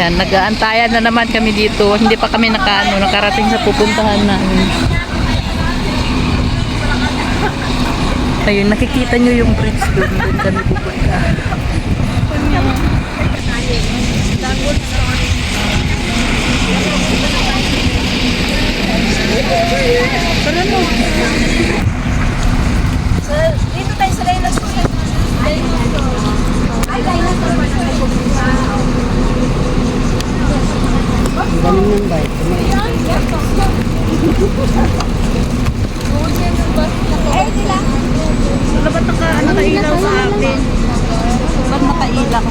Ayan, nag-aantayan na naman kami dito. Hindi pa kami nakarating sa pupuntahan namin. Ayun, nakikita nyo yung bridge doon. Doon kami pupunta. Dito tayo sa dinosaur. Ay, dinosaur. Galing ng bike. Eh, nila. Ano ba nakailaw sa atin? Ba't nakailaw?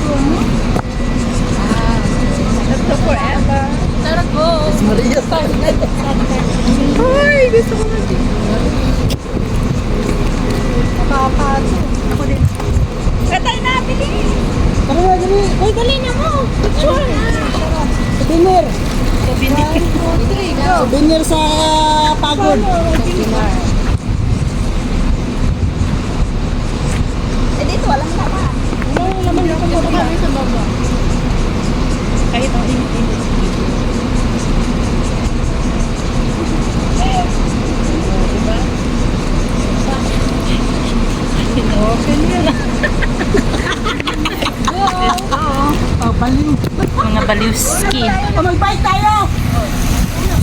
Ito forever. Tara go. Maria sa Ay, gusto ko na din. Nakakaso. Ako din. Katay na, bili. Tara nga, dali. Uy, dali na mo. Picture. Souvenir. Go. Souvenir sa pagod. Eh, dito walang laman. Ano naman yung Kami sa baba. Kahit ang init-init. Diba? Open yun. baliw. Mga baliwski. O, mag-bike tayo.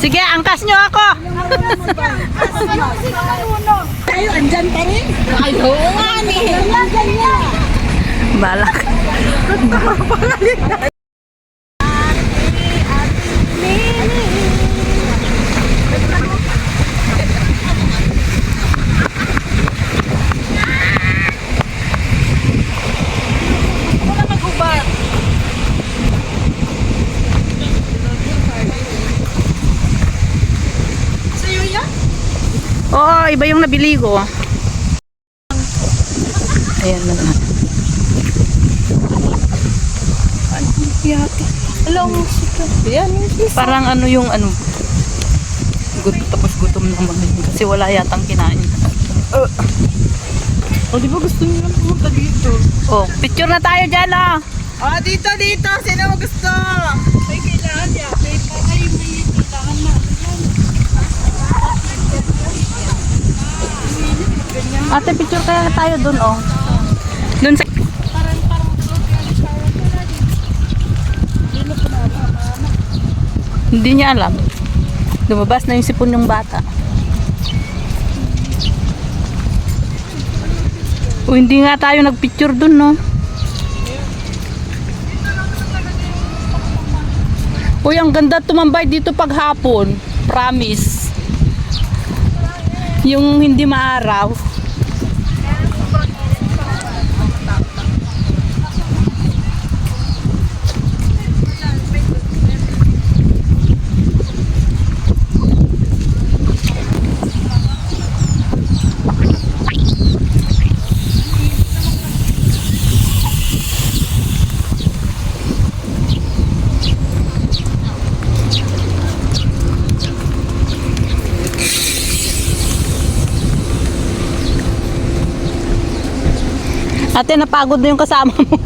Sige, angkas nyo ako. Tayo, andyan pa rin. Ay, oo nga ni. Ganyan. Balak. Oo, iba yung nabili ko. Ayan na nga. Yata. Alam mo sito. Yan, Parang ano yung ano. Tapos gutom naman. Kasi wala yatang kinain. O, di ba gusto niyo lang pumunta dito? Oh, picture na tayo dyan ah. Ah, dito. Sino mo gusto? May kailangan niya. May kailangan na. Ate, picture kaya tayo dun oh. Dun sa... Hindi niya alam. Lumabas na yung sipon ng bata. O hindi nga tayo nagpicture dun no. Uy, ang ganda tumambay dito pag hapon. Promise. Yung hindi maaraw. Ate, napagod na yung kasama mo.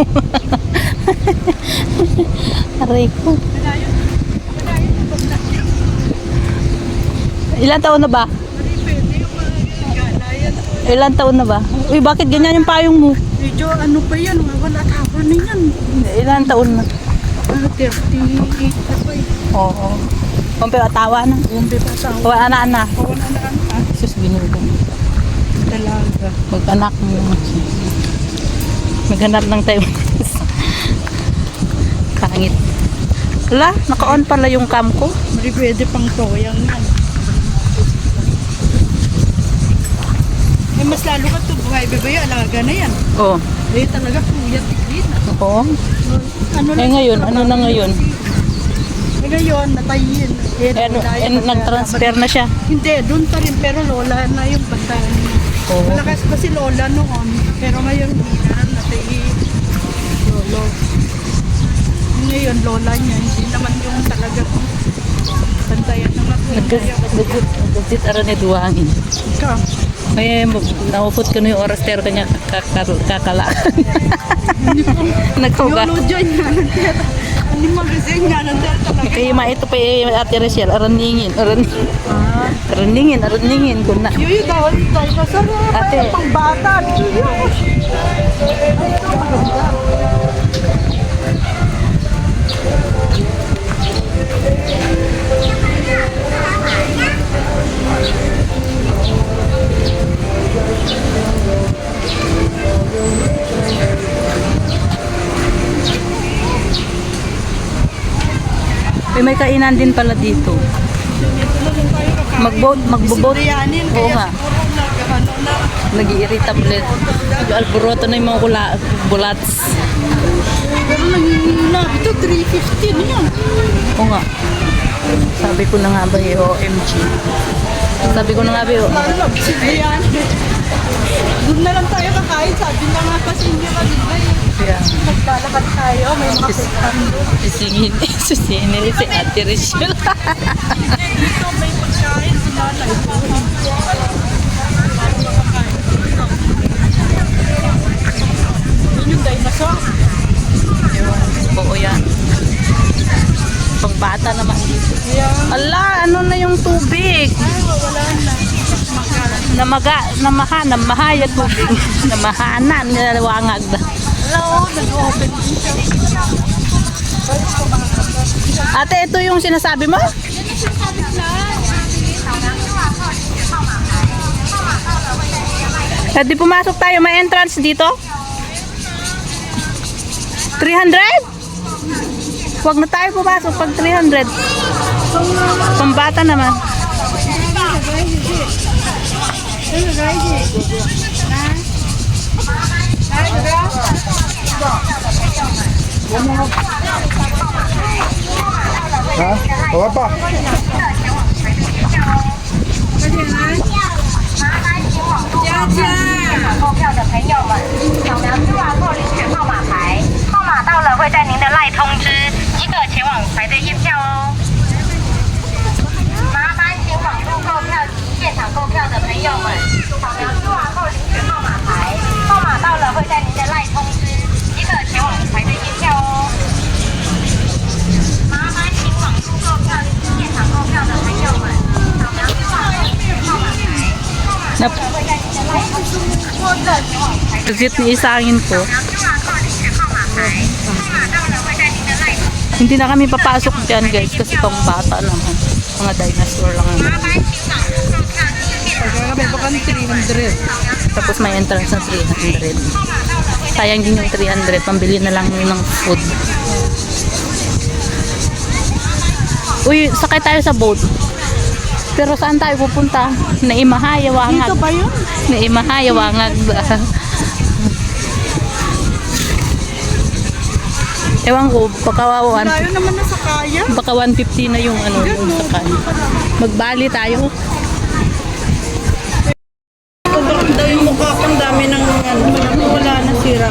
Aray ko. Ilan taon na ba? Ilan taon na ba? Uy, bakit ganyan yung payong mo? Medyo ano pa yan, wala tawa na yan. Ilan taon na? 38 na pa eh. Oo. Kumpi atawa na. Umbi pa sa Wala na. wala na ang Sus, binugo. dalaga. Mag-anak mo. Maghanap ng tayo. Kangit. Wala, naka-on pala yung cam ko. Mari pwede pang toyang yan. Eh, mas lalo ka ito, buhay bebe, alaga na yan. Oo. Eh, talaga kuya, tiklin. Oo. Ano Eh ngayon, ano na ngayon? Eh, ngayon, natayin. Eh, Nag-transfer na siya. Hindi, doon pa rin, pero lola na yung bata. Oo. Malakas pa si lola noon, pero ngayon, hindi na, natayin. Lolo. Ngayon, lola niya, hindi naman yung talaga bantayan ng Nagkasit ara ni duwangin. Ikaw. Ay, naupot ko na yung oras pero kanya kakala. Nagkuga. Yolo dyan yan. Hindi Hindi mag-resign nga nandiyan talaga. Kaya ito pa Ate Rachel, araningin ko na. Yuyo daw, dinosaur. Ate. Pang bata. Yuyo. May kainan din pala dito. Magboat. Diyanin, Oo kaya nga. siguro nag-ano na. Nag-irritable. Alboroto na yung mga bulats. Pero nangihina. Ito, 350 na yan. Oo nga. Sabi ko na nga ba OMG. Sabi ko na nga ba Lalo, Diyanin. Doon na lang tayo kakain. Sabi na nga kasi hindi kanina eh. Yeah. Maglalakad tayo. May mga kutan doon. Sisingin si Ate Rachel. Dito may pagkain. Sinalay ko. Yun yung dinosaur. Oo yan. Pagbata naman dito. Yeah. Ala, ano na yung tubig? Ay, wala na. Namahaya tubig. Namahana, nilawangag na. Hello, nag-open din siya. Ate, ito yung sinasabi mo? Pwede pumasok tayo, may entrance dito? 300? Huwag na tayo pumasok pag 300. Pambata naman.好了吧？购票的朋友们，扫描QR code领取号码牌，号码到了会在您的赖通知，即可前往排队验票哦。麻烦请网络购票及现场购票的朋友们，扫描QR code领取号码牌，号码到了会在您的赖通知，即可前往排队验票哦。麻烦请网络购票及现场购票的朋友们，扫描QR code领取号码牌，号码到了会在您的赖通知，即可前往排队。 Visit ni isangin ko. 扫描 QR code 领取号码牌，号码到了会在您的赖通知。 Hindi na kami papasok dyan guys kasi pang bata naman. Mga dinosaur lang naman. 麻烦请网络购票及现场 Kaya may baka 300. Tapos may entrance na 300. Sayang din yung 300. Pambili na lang ng food. Uy, sakay tayo sa boat. Pero saan tayo pupunta? Naimahaya, wangag. Dito ba yun? Naimahaya, wangag. Ewan ko, Layo naman na sa kaya. baka 150 na yung ano, yung sakay. Magbali tayo. Sobrang daw yung mukha ko. Ang dami ng ano. Wala na sira.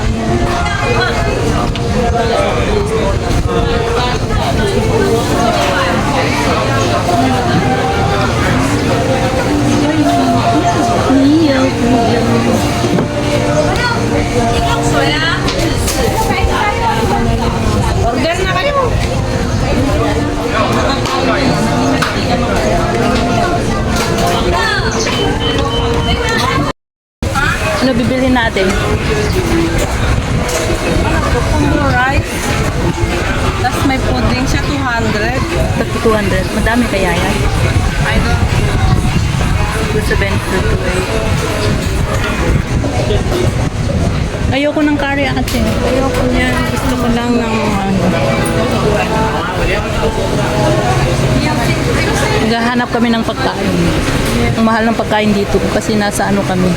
Order na kayo. Ano bibili natin? Combo rice. Tapos may pudding siya, 200. Tagpo 200. Madami kaya yan? I don't know. 270 Ayoko ng curry ate. Ayoko niyan. Gusto ko lang ng ano. Naghahanap kami ng pagkain. Ang mahal ng pagkain dito kasi nasa ano kami.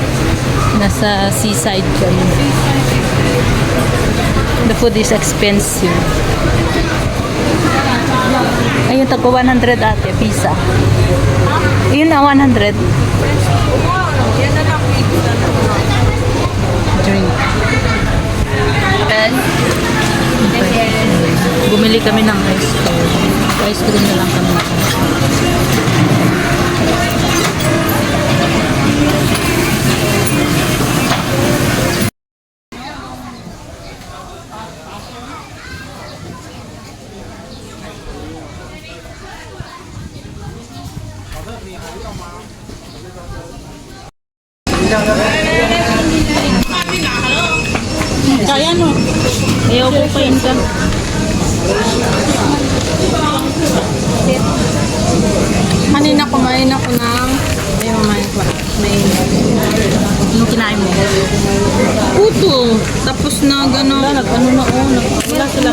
Nasa seaside kami. The food is expensive. Ayun, tagpo 100 ate, pizza. Ayun na, 100. Yan na lang. Drink. Bumili kami ng ice cream. Ice cream na lang kami. Kaya no? Ayaw ko kain ka. Kanina kumain ako ng... Ay, mamain ko. May... Anong kinain mo? Puto. Tapos na gano'n. Wala, nag-ano na oh. Wala sila.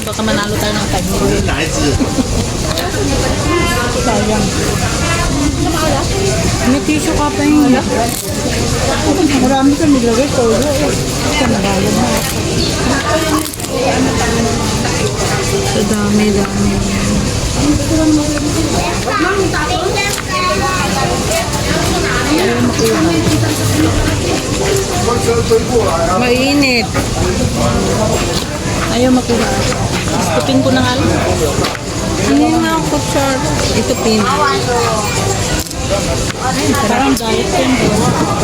Baka manalo tayo ng time. Sayang. May tissue ka pa yung... Marami ka nilagay ko. Sa dami. Mainit. Ayaw makuha. Stupin ko na nga lang. Hindi na ako kutsara. Ito pin. Parang diet ko yun.